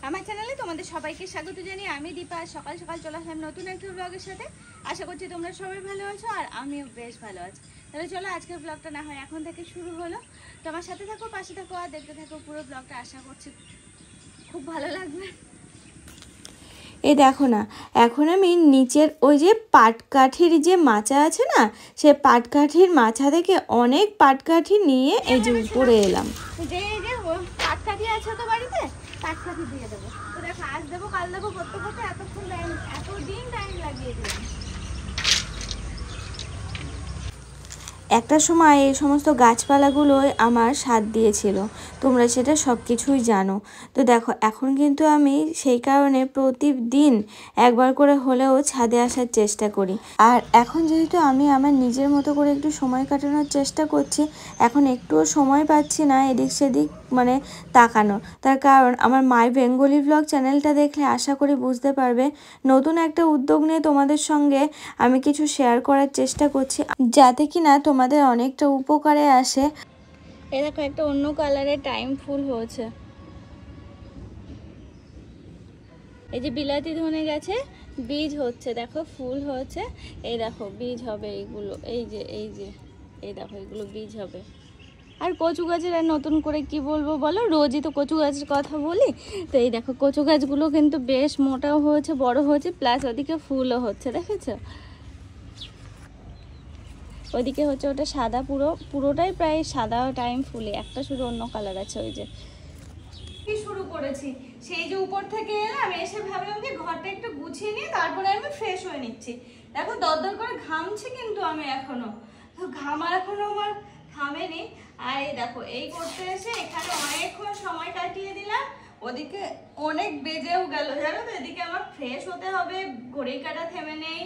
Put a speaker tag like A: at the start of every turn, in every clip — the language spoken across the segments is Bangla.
A: আমার চ্যানেলে তোমাদের সবাইকে স্বাগত জানিয়ে আমি দীপা সকাল সকাল চলে আসলাম নতুন একটা ব্লগের সাথে। আশা করছি তোমরা সবাই ভালো আছো আর আমিও বেশ ভালো আছি। তাহলে চলো আজকের ব্লগটা না হয় এখন থেকে শুরু হলো। তো আমার সাথে থাকো, পাশে থাকো আর দেখতে থাকো পুরো ব্লগটা। আশা করছি খুব ভালো লাগবে।
B: এই দেখো না, এখন আমি নিচের ওই যে পাটকাঠির যে মাচা আছে না, সে পাটকাঠির মাচা থেকে অনেক পাটকাঠি নিয়ে এই যে উপরে এলাম।
A: যে পাটকাঠি আছে তো বাড়িতে, পাটকাঠি দিয়ে দেবো। তো দেখো আজ দেবো কাল দেবো করতে করতে এতদিন টাইম লাগিয়ে দিলাম।
B: একটা সময় এই সমস্ত গাছপালাগুলোই আমার সাথ দিয়েছিল, তোমরা সেটা সব কিছুই জানো। তো দেখো এখন কিন্তু আমি সেই কারণে প্রতিদিন একবার করে হলেও ছাদে আসার চেষ্টা করি। আর এখন যেহেতু আমি আমার নিজের মতো করে একটু সময় কাটানোর চেষ্টা করছি, এখন একটুও সময় পাচ্ছি না এদিক সেদিক মানে তাকানো। তার কারণ আমার মাই বেঙ্গলি ব্লগ চ্যানেলটা দেখলে আশা করি বুঝতে পারবে, নতুন একটা উদ্যোগ নিয়ে তোমাদের সঙ্গে আমি কিছু শেয়ার করার চেষ্টা করছি, যাতে কিনা তোমাদের অনেকটা উপকারে আসে।
A: এই দেখো একটা অন্য কালারের টাইম ফুল হয়েছে, এই যে বিলাতি ধনে গেছে, বীজ হচ্ছে, দেখো ফুল হচ্ছে, এই দেখো বীজ হবে এইগুলো, এই দেখো এগুলো বীজ হবে। আর কচু গাছের আর নতুন করে কি বলবো বলো, রোজই তো কচু গাছের কথা বলি। তো এই দেখো কচু গাছগুলো কিন্তু বেশ মোটাও হয়েছে, বড় হয়েছে, প্লাস ওদিকে ফুলও হচ্ছে, দেখেছো? ওইদিকে হচ্ছে ওটা সাদা, পুরোটাই প্রায় সাদা টাইম ফুলে, একটা শুধু অন্য কালার আছে। ওই যে কি শুরু করেছি, সেই যে উপর থেকে এলাম, এসে ভাবলাম যে ঘরটা একটু গুছিয়ে নিয়ে তারপরে আমি ফ্রেশ হয়ে নিচ্ছি। দেখো দরদর করে ঘামছি কিন্তু আমি এখনো, তো ঘামা এখনো আমার থামেনি। আর এই দেখো এই করতে এসে এখানে অনেকক্ষণ সময় কাটিয়ে দিলাম, ওদিকে অনেক বেজেও গেল জানো তো। এদিকে আমার ফ্রেশ হতে হবে, ঘড়ির কাঁটা থেমে নেই,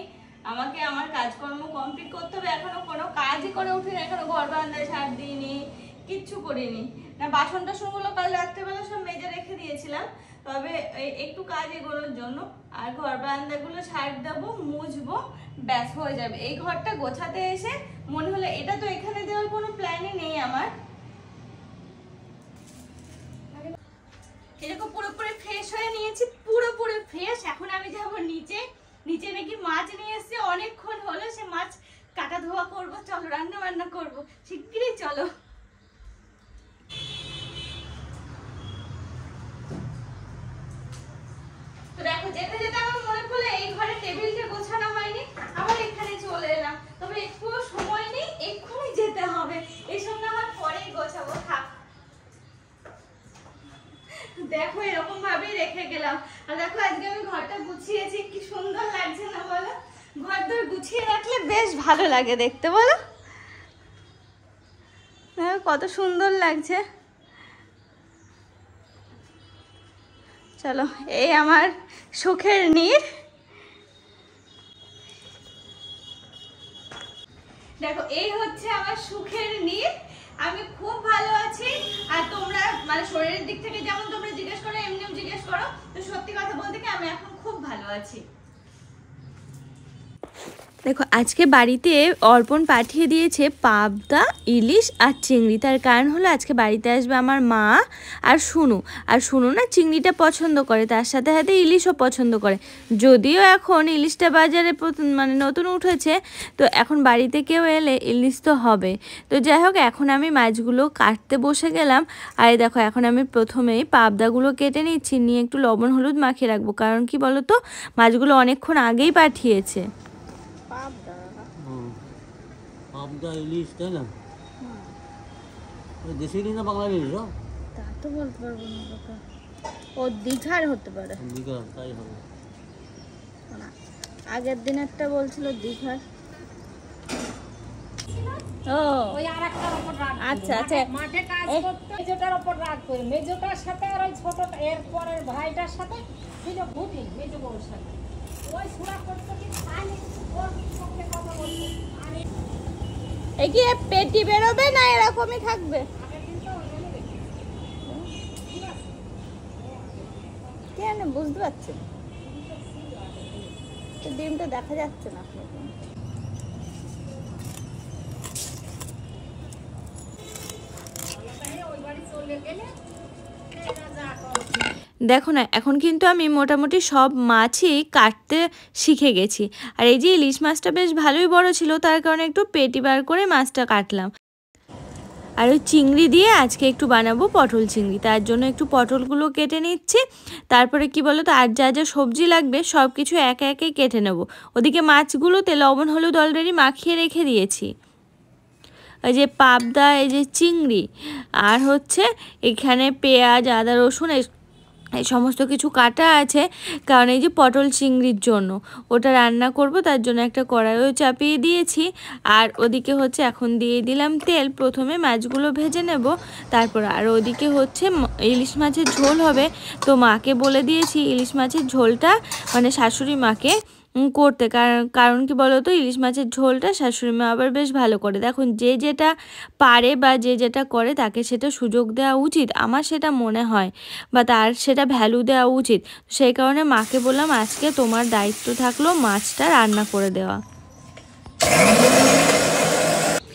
A: আমাকে আমার কাজকর্ম কমপ্লিট করতে হবে। এখনো কোনো কাজই করে উঠিনি, এখনো ঘর বারান্দায় ঝাড় দিইনি, কিচ্ছু করিনি না। বাসন টাসনগুলো কাল রাত্রেবেলা সব মেজে রেখে দিয়েছিলাম, তবে একটু কাজ এগোনোর জন্য। আর ঘর বারান্দাগুলো ঝাড় দেবো, মুছবো, ব্যাস হয়ে যাবে। এই ঘরটা গোছাতে এসে মনে হলো এটা তো এখানে দেওয়ার কোনো প্ল্যানই নেই আমার। এরকম পুরোপুরি ফ্রেশ হয়ে নিয়েছি, পুরোপুরি ফ্রেশ। এখন আমি যাবো নিচে, নিচে নাকি মাছ নিয়ে এসছে, অনেকক্ষণ হলো, সে মাছ কাটা ধোয়া করবো। চলো রান্না বান্না করবো, শিগগিরই চলো। তো দেখো যেতে যেতে আমার মনে পড়লো এই ঘরে টেবিলটা গোছানো হয়নি, আবার এখানে চলে এলাম। তবে একটু সময় নেই, এক্ষুনি যেতে হবে, এসব না আমার পরেই গোছাবো, থাক। দেখো এরকম ভাবেই রেখে গেলাম। আর দেখো আজকে আমি ঘরটা গুছিয়েছি, কি সুন্দর লাগছে না বলো? ঘর দর গুছিয়ে রাখলে বেশ ভালো লাগে দেখতে, বলো কত সুন্দর লাগছে। চলো এই আমার সুখের নীড়। দেখো এই হচ্ছে আমার সুখের নীড়, আমি খুব ভালো আছি। আর তোমরা মানে শরীরের দিক থেকে যেমন তোমরা জিজ্ঞেস করো, এমনিও জিজ্ঞেস করো, তো সত্যি কথা বলতে কি আমি এখন খুব ভালো আছি।
B: দেখো আজকে বাড়িতে অর্পণ পাঠিয়ে দিয়েছে পাবদা, ইলিশ আর চিংড়ি। তার কারণ হলো আজকে বাড়িতে আসবে আমার মা আর শুনু। আর শুনু না চিংড়িটা পছন্দ করে, তার সাথে সাথে ইলিশও পছন্দ করে। যদিও এখন ইলিশটা বাজারে মানে নতুন উঠেছে, তো এখন বাড়িতে কেউ এলে ইলিশ তো হবে। তো যাই হোক এখন আমি মাছগুলো কাটতে বসে গেলাম। আর দেখো এখন আমি প্রথমেই পাবদাগুলো কেটে নিচ্ছি, নিয়ে একটু লবণ হলুদ মাখিয়ে রাখবো। কারণ কি বলো তো, মাছগুলো অনেকক্ষণ আগেই পাঠিয়েছে।
C: পাবদা ইলিশ, তাই না? দেশি ইলিশ না বাংলা ইলিশ?
A: তা তো বলতে পারবো না কাকা, ও দীঘার হতে পারে।
C: দীঘার, তাই হবে।
A: আগের দিন একটা বলছিল দীঘার। ও ওই আরেকটার উপর রাগ, আচ্ছা আচ্ছা, মাঠে কাজ করতে মেজোটার উপর রাগ করে, মেজোটার সাথে আর ওই ছোটটা এর পরের ভাইটার সাথে ছিল ভুটি, মেজো বউর সাথে ওই সুরা করতে কি খালি ওর সঙ্গে কথা বলতে। এই কি পেটি বেরোবে না এরকমই থাকবে? কেন বুঝতে পারছি না, ডিমটা দেখা যাচ্ছে না।
B: দেখো না, এখন কিন্তু আমি মোটামুটি সব মাছই কাটতে শিখে গেছি। আর এই যে ইলিশ মাছটা বেশ ভালোই বড় ছিল, তার কারণে একটু পেটি বার করে মাছটা কাটলাম। আর ওই চিংড়ি দিয়ে আজকে একটু বানাবো পটল চিংড়ি, তার জন্য একটু পটলগুলো কেটে নিচ্ছি। তারপরে কি বলো তো, আর যা যা সবজি লাগবে সব কিছু একে একে কেটে নেব। ওদিকে মাছগুলোতে লবণ হলুদ অলরেডি মাখিয়ে রেখে দিয়েছি। এই যে পাবদা, এই যে চিংড়ি, আর হচ্ছে এখানে পেঁয়াজ আদা রসুন এই সমস্ত কিছু কাটা আছে, কারণ এই যে পটল চিংড়ির জন্য ওটা রান্না করব, তার জন্য একটা কড়াইও চাপিয়ে দিয়েছি। আর ওদিকে হচ্ছে এখন দিয়ে দিলাম তেল, প্রথমে মাছগুলো ভেজে নেব তারপর। আর ওদিকে হচ্ছে ইলিশ মাছের ঝোল হবে, তো মাকে বলে দিয়েছি ইলিশ মাছের ঝোলটা মানে শাশুড়ি মাকে করতে, কারণ কি বলো তো, ইলিশ মাছের ঝোলটা শাশুড়ি মা আবার বেশ ভালো করে। দেখুন যে যেটা পারে বা যে যেটা করে তাকে সেটা সুযোগ দেওয়া উচিত, আমার সেটা মনে হয়, বা তার সেটা ভ্যালু দেওয়া উচিত। সেই কারণে মাকে বললাম আজকে তোমার দায়িত্ব থাকলো মাছটা রান্না করে দেওয়া।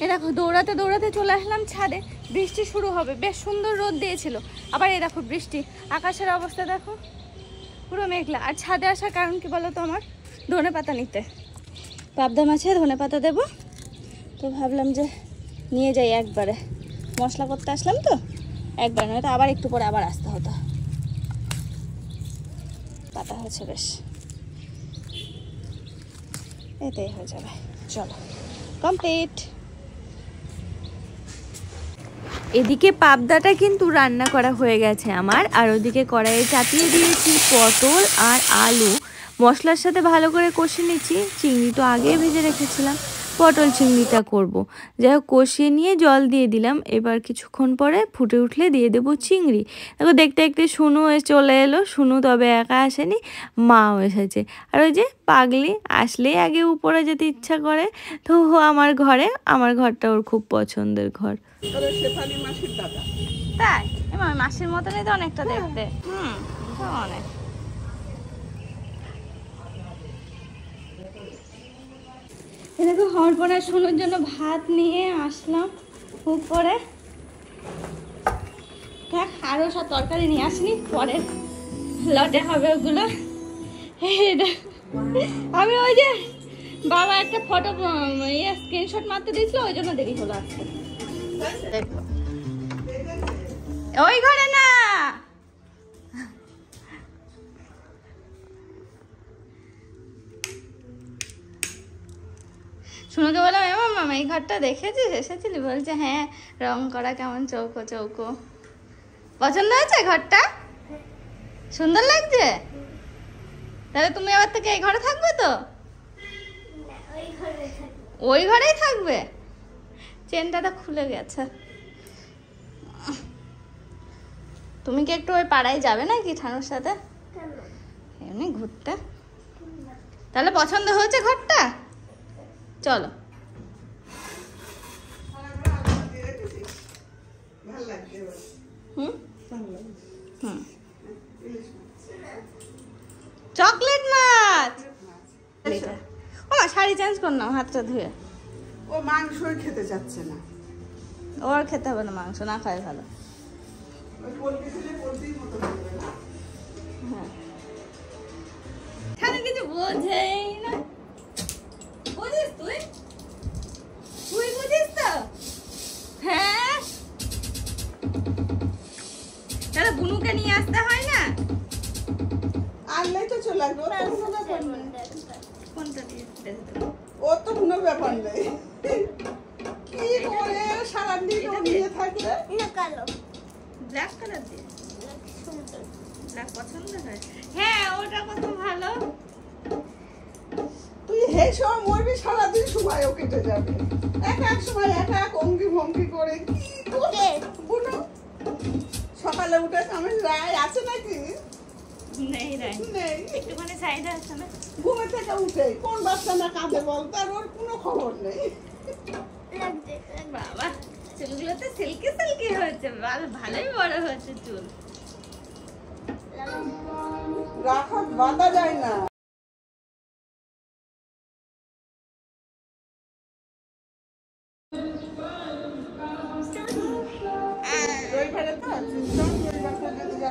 A: এ দেখো দৌড়াতে দৌড়াতে চলে আসলাম ছাদে, বৃষ্টি শুরু হবে, বেশ সুন্দর রোদ দিয়েছিল, আবার এই দেখো বৃষ্টি, আকাশের অবস্থা দেখো পুরো মেঘলা। আর ছাদে আসার কারণ কি বলো তো, আমার ধনে পাতা নিতে, পাবদা মাছে ধনে পাতা দেবো, তো ভাবলাম যে নিয়ে যাই একবারে, মশলা করতে আসলাম তো একবার, নয়তো আবার একটু পরে আবার আসতে হতো। পাতা হচ্ছে বেশ, এতেই হয়ে যাবে, চলো কমপ্লিট।
B: এদিকে পাবদাটা কিন্তু রান্না করা হয়ে গেছে আমার, আর ওদিকে কড়াইয়ে চাপিয়ে দিয়েছি পটল আর আলু, মশলার সাথে ভালো করে কষিয়ে নিচ্ছি। চিংড়ি তো আগেই ভেজে রেখেছিলাম, পটল চিংড়িটা করব। যাই হোক কষিয়ে নিয়ে জল দিয়ে দিলাম, এবার কিছুক্ষণ পরে ফুটে উঠলে দিয়ে দেবো চিংড়ি। দেখো দেখতে দেখতে শুনু চলে এলো, শুনু তবে একা আসেনি, মাও এসেছে। আর ওই যে পাগলি আসলেই আগে উপরে যেতে ইচ্ছা করে, তো আমার ঘরে, আমার ঘরটা ওর খুব পছন্দের ঘর।
A: তাই এমা মাসির মতনই তো অনেকটা দেখতে, অনেক। দেখো হরপরা শুনুর জন্য ভাত নিয়ে আসলাম উপরে, দেখ আরো সব তরকারি নিয়ে আসিনি, পরে লটে হবে ওগুলো। আমি ওই যে বাবা একটা ফটো স্ক্রিনশট মারতে দিয়েছিল, ওই জন্য দেরি হলো আসতে। দেখো ওই ঘরে না, শুনুকে বললাম এমন মামা এই ঘরটা দেখেছিস, এসেছিলি? বলছে হ্যাঁ, রং করা কেমন চৌকো চৌকো, পছন্দ হয়েছে ঘরটা, সুন্দর লাগছে। তাহলে তুমি আবার থেকে এই ঘরে থাকবে তো? ওই ঘরেই থাকবে, চেনটা তো খুলে গেছে। তুমি কি একটু ওই পাড়ায় যাবে নাকি ঠানুর সাথে এমনি ঘুরতে? তাহলে পছন্দ হয়েছে ঘরটা, চলো। চকলেট মাছ, ও মা শাড়ি চেঞ্জ কর না, হাতটা ধুয়ে।
D: ও মাংসই খেতে চাচ্ছে না,
A: ওর খেতে হবে না মাংস, না খায় ভালো। হ্যাঁ কিছু বোঝেই না, বুঝিস তুই, তুই বুঝিস তো? হ্যাঁ তাহলে বুনুকে নিয়ে আসতে হয় না,
D: আনলেই তো চলে আসবে, ওর তো কোনো ব্যাপার নেই।
A: কোনটা দিয়ে
D: ওর তো কোনো ব্যাপার নেই, কি করে সারাদিন ও নিয়ে থাকলে।
A: ব্ল্যাক কালার দিয়ে, ব্ল্যাক পছন্দ হয়? হ্যাঁ ওটা কত ভালো।
D: তুই হে সময় মরবি, সারাদিন সময়ও কেটে যাবে, এক এক সময় এক এক অঙ্গি ভঙ্গি করে। কি করে বুনো সকালে উঠে আমি রায় আছে নাকি?
A: নেই রে,
D: নেই,
A: একটুখানি সাইডে আছে না,
D: ঘুমে থেকে উঠে কোন বাচ্চা না কাঁদে বল, তার ওর কোনো খবর নেই।
A: বাবা চুলগুলো তো সিল্কি সিল্কি হয়েছে, ভালোই বড় হয়েছে চুল,
D: রাখা বাঁধা যায় না। রবিবারে তো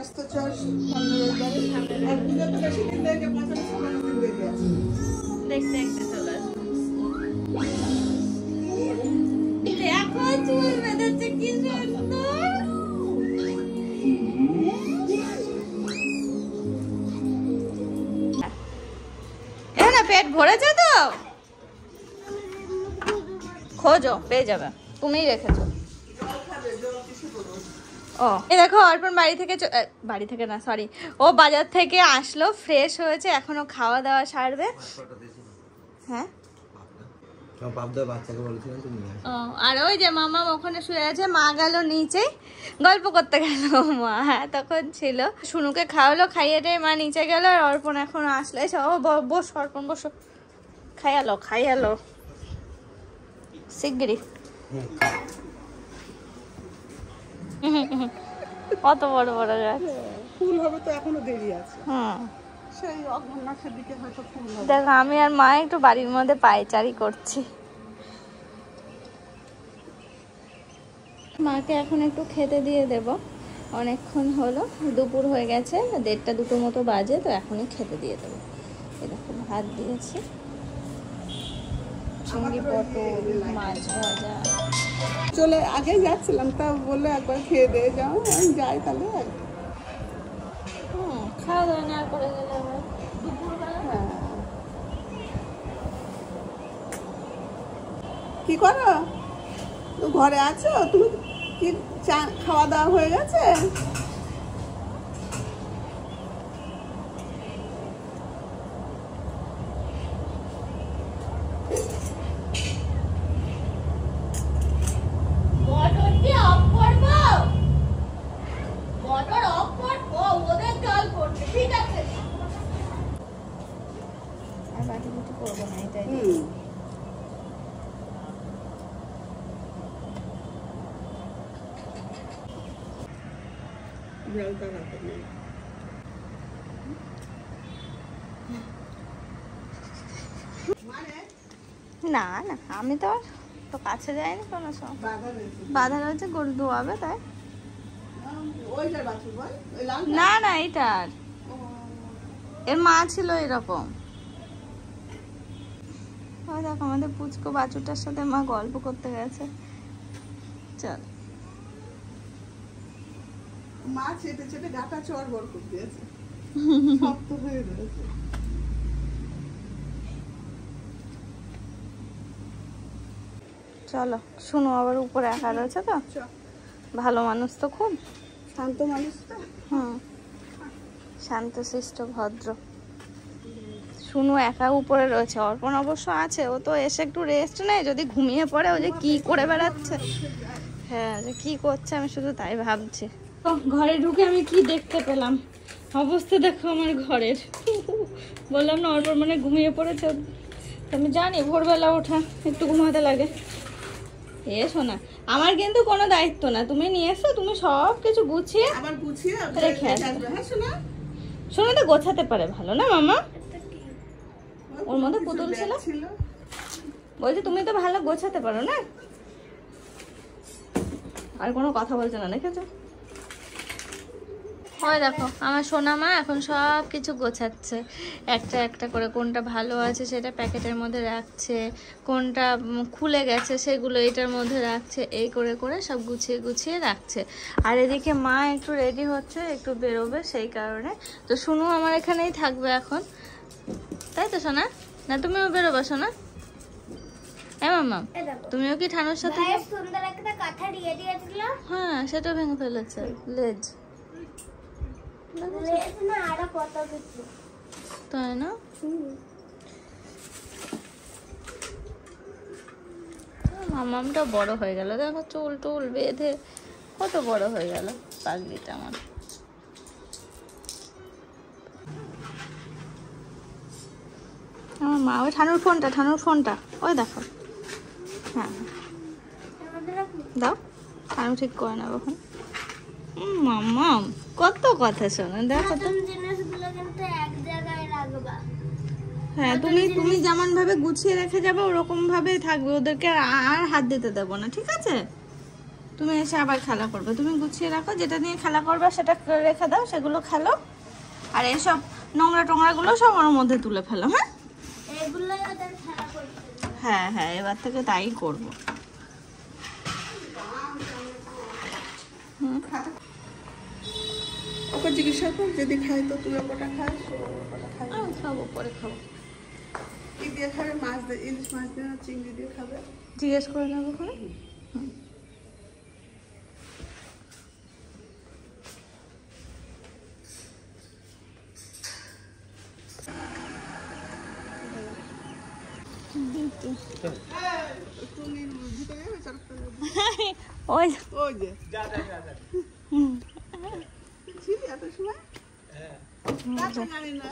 D: আসতো চল সামনে রবিবারে। এক দুটো তো বেশি দিন লেগে 55 দিন লেগে আছে।
A: দেখতে দেখতে চলে আসবো। দেখো চুল বেঁধেছে কি সুন্দর। না পেট ভরেছে তো, খোঁজো পেয়ে যাবে, তুমিই রেখেছো। ও এই দেখো অর্পণ বাড়ি থেকে না সরি, ও বাজার থেকে আসলো, ফ্রেশ হয়েছে, এখনো খাওয়া দাওয়া সারবে। হ্যাঁ আর ওই যে মামা ওখানে শুয়ে আছে, মা গেল নিচে গল্প করতে গেল, মা হ্যাঁ তখন ছিল, শুনুকে খাওয়ালো, খাইয়ে দিয়ে মা নিচে গেল, আর অর্পণ এখন আসলো। এসে ও বস অর্পণ বসো, খাইয়ালো শিগগিরি। কত বড় বড় গাছ,
D: ফুল হবে তো এখনো দেরি আছে।
A: হুম
D: সেই অগ্রহণ মাসের দিকে হয়তো ফুল হবে।
A: দেখো আমি আর মা একটু বাড়ির মধ্যে পায়চারি করছি। মাকে এখন একটু খেতে দিয়ে দেব, অনেকক্ষণ হলো, দুপুর হয়ে গেছে, 1:30-2টো মতো বাজে, তো এখনই খেতে দিয়ে দেবো। এরকম ভাত দিয়েছি, চিংড়ি পটল, মাছ ভাজা।
D: চলে আগে যাচ্ছিলাম, তা বললে একবার খেয়ে দিয়ে যাও, আমি যাই তাহলে।
A: খাওয়া দাওয়া না করে গেলে আবার দুপুরবেলা।
D: হ্যাঁ কি করো, তো ঘরে আছো তুমি? কি চা খাওয়া দাওয়া হয়ে গেছে?
A: না না আমি তো কাছে যাইনি কোনো সময়, বাধা রয়েছে, গরু ধোয়াবে তাই। না না এটার, এর মা ছিল এরকম। দেখো আমাদের পুচকো বাছুরটার সাথে মা গল্প করতে গেছে। চল
D: মা চেটে চেটে গাটা চড়বড় করে দিয়েছে, শক্ত হয়ে রয়েছে।
A: চলো শুনো, আবার উপরে একা রয়েছে তো, ভালো মানুষ তো, খুব
D: শান্ত মানুষ তো।
A: শান্ত শিষ্ট ভদ্র। শুনু একা উপরে রয়েছে, অর্পণ অবশ্য আছে, ও তো এসে একটু রেস্ট নেয়, যদি ঘুমিয়ে পড়ে ও যে কি করে বেড়াচ্ছে, হ্যাঁ যে কি করছে আমি শুধু তাই ভাবছি। ঘরে ঢুকে আমি কি দেখতে পেলাম, অবস্থা দেখো আমার ঘরের। বললাম না অর্পণ মানে ঘুমিয়ে পড়েছে, আমি জানি ভোরবেলা ওঠা একটু ঘুমাতে লাগে। শোনা আমার কিন্তু কোনো দায়িত্ব না, তুমি নিয়ে এসো, তুমি সব কিছু গুছিয়ে রেখে আসো। শোনা তো গোছাতে পারে ভালো না মামা, ওর মধ্যে পুতুল ছিল, বলছি তুমি তো ভালো গোছাতে পারো না। আর কোনো কথা বলছে না, দেখেছো? হয় দেখো আমার সোনা মা এখন সব কিছু গোছাচ্ছে, একটা একটা করে, কোনটা ভালো আছে সেটা প্যাকেটের মধ্যে রাখছে, কোনটা খুলে গেছে সেগুলো এটার মধ্যে রাখছে, এই করে করে সব গুছিয়ে গুছিয়ে রাখছে। আর এদিকে মা একটু রেডি হচ্ছে, একটু বেরোবে, সেই কারণে তো শুনু আমার এখানেই থাকবে এখন, তাই তো সোনা? না তুমিও বেরোবা সোনা? মামা তুমিও কি ঠানুর সাথে? হ্যাঁ সেটা ভেঙে ফেলেছে, লেজ তাই না? মামামটা বড় হয়ে গেল, দেখো চুল টুল বেঁধে কত বড় হয়ে গেল পাগলিটা আমার। আমার মা ওই ঠানুর ফোনটা ওই দেখো, হ্যাঁ দাও, ঠানু ঠিক করে নেবো এখন। মামাম কত কথা শোনো, দেখো তো। হ্যাঁ তুমি যেমন ভাবে গুছিয়ে রেখে যাবে ওরকম ভাবে থাকবে, ওদেরকে আর হাত দিতে দেবো না, ঠিক আছে? তুমি এসে আবার খেলা করবে। তুমি গুছিয়ে রাখো, যেটা নিয়ে খেলা করবে সেটা রেখে দাও, সেগুলো খেলো। আর এইসব নোংরা টোংরাগুলো সব ওর মধ্যে তুলে ফেলো। হ্যাঁ হ্যাঁ হ্যাঁ, এবার থেকে তাই করবো।
D: ওকে জিজ্ঞাসা কর, যদি খাই তো তুই ওটা খাস, ওটা খাই।
A: আমি খাবো, পরে খাবো।
D: কি দিয়ে খাবে? মাছ দিয়ে, ইলিশ মাছ দিয়ে না চিংড়ি দিয়ে খাবে?
A: জিজ্ঞেস করে নেবো ওখানে।
D: তুমি ভিতরে যাবে চারটা?
A: ওই
D: ওই যে ছিলি এত সময়? জানি না।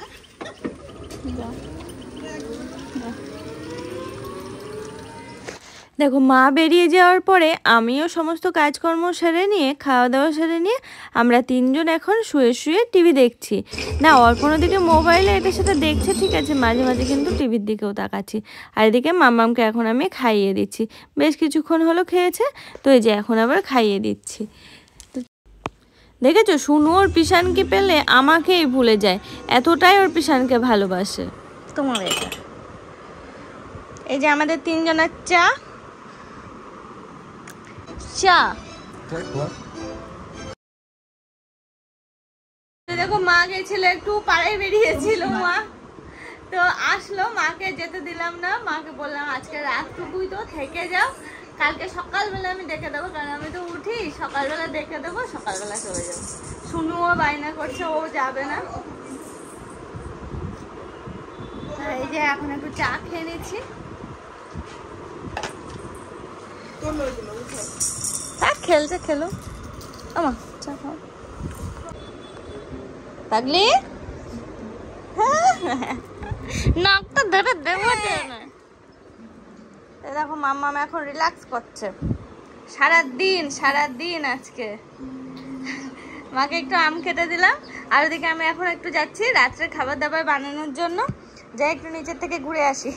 B: দেখো মা বেরিয়ে যাওয়ার পরে আমিও সমস্ত কাজকর্ম সেরে নিয়ে, খাওয়া দাওয়া সেরে নিয়ে আমরা তিনজন এখন শুয়ে শুয়ে টিভি দেখছি। না, অর্পণ দিকে মোবাইলে এটার সাথে দেখছে, ঠিক আছে, মাঝে মাঝে কিন্তু টিভির দিকেও তাকাচ্ছি। আর এদিকে মাম্মামকে এখন আমি খাইয়ে দিচ্ছি। বেশ কিছুক্ষণ হলো খেয়েছে, তো এই যে এখন আবার খাইয়ে দিচ্ছি। দেখেছো, শুনু ওর পিসানকে পেলে আমাকেই ভুলে যায়, এতটাই ওর পিসানকে ভালোবাসে।
A: তোমার এটা, এই যে আমাদের তিনজনের চা। দেখো মা গেছিল একটু পাড়ায় বেরিয়েছিল মা, তো আসলো, মাকে যেতে দিলাম না। মাকে বললাম আজকে রাতটুকুই তো থেকে যাও, কালকে সকালবেলা আমি দেখে দেবো, কারণ আমি তো উঠি সকালবেলা দেখে দেবো, সকালবেলা চলে যাবো। শুনুও বায়না করছে, ও যাবে না। এই যে এখন একটু চা খেয়ে নিচ্ছি। খেলছে, খেলো আমা, চা খাও। পাগলি নাকটা ধরে দেবো না। দেখো মাম্মাম এখন রিল্যাক্স করছে সারাদিন আজকে। মাকে একটু আম খেতে দিলাম, আর ওদিকে আমি এখন একটু যাচ্ছি রাত্রে খাবার দাবার বানানোর জন্য, যাই একটু নিচের থেকে ঘুরে আসি।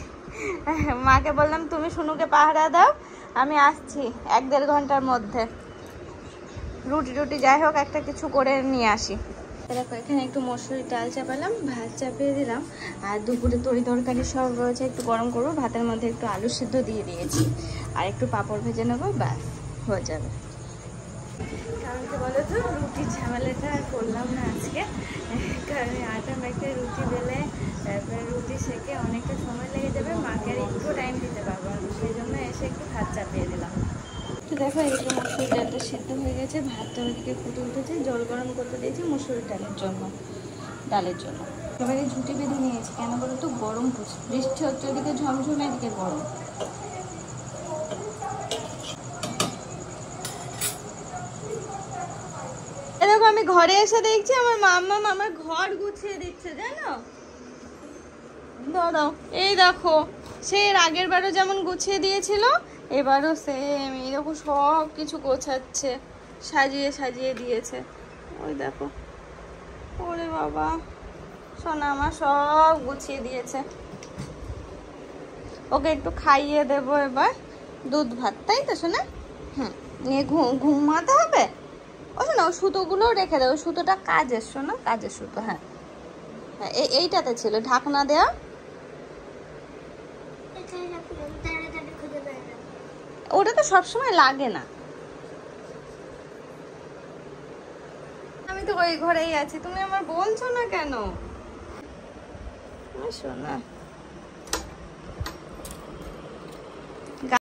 A: মাকে বললাম তুমি শুনুকে পাহারা দাও, আমি আসছি 1-1.5 ঘন্টার মধ্যে। রুটি টুটি যাই হোক একটা কিছু করে নিয়ে আসি। দেখো এখানে একটু মসুরির ডাল চাপালাম, ভাত চাপিয়ে দিলাম, আর দুপুরে তরি তরকারি সব রয়েছে, একটু গরম করবো। ভাতের মধ্যে একটু আলু সিদ্ধ দিয়ে দিয়েছি, আর একটু পাঁপড় ভেজে নেবো, ব্যাস হয়ে যাবে। কারণ কি বলো তো, রুটির ঝামেলাটা আর করলাম না আজকে, কারণ আটা মেখে রুটি বেলে তারপরে রুটি সেকে অনেকটা সময় লেগে যাবে, মাকে আর একটু টাইম দিতে পারবো না, সেই জন্য এসে একটু ভাত চাপিয়ে দিলাম। তো দেখো এদিকে মসুর ডালটা সিদ্ধ হয়ে গেছে, ভাতটা ওদিকে ফুটে উঠেছে, জল গরম করতে দিয়েছি মসুর ডালের জন্য। এবারে ঝুঁটি বেঁধে নিয়েছি, কেন বলো তো, গরম পড়ছে, বৃষ্টি হচ্ছে, ওদিকে ঝমঝমে, এদিকে গরম। দেখো আমি ঘরে এসে দেখছি আমার মাম্মা আমার ঘর গুছিয়ে দিচ্ছে, জানো। দাঁড়াও, এই দেখো, সে এর আগের বারও যেমন গুছিয়ে দিয়েছিল, এবারও সেম এই দেখো সব কিছু গোছাচ্ছে, সাজিয়ে সাজিয়ে দিয়েছে। ওই দেখো, ওরে বাবা, সোনা আমার সব গুছিয়ে দিয়েছে। ওকে একটু খাইয়ে দেবো এবার দুধ ভাত, তাই তো শোনা? নিয়ে ঘুমাতে হবে। ও শোনা, ও সুতোগুলোও রেখে দেবো, সুতোটা কাজের, শোনা কাজের সুতো। হ্যাঁ হ্যাঁ, এইটাতে ছিল ঢাকনা দেওয়া। ওটা তো সবসময় লাগে না, আমি তো ওই ঘরেই আছি, তুমি আমার বলছো না কেন? শোনা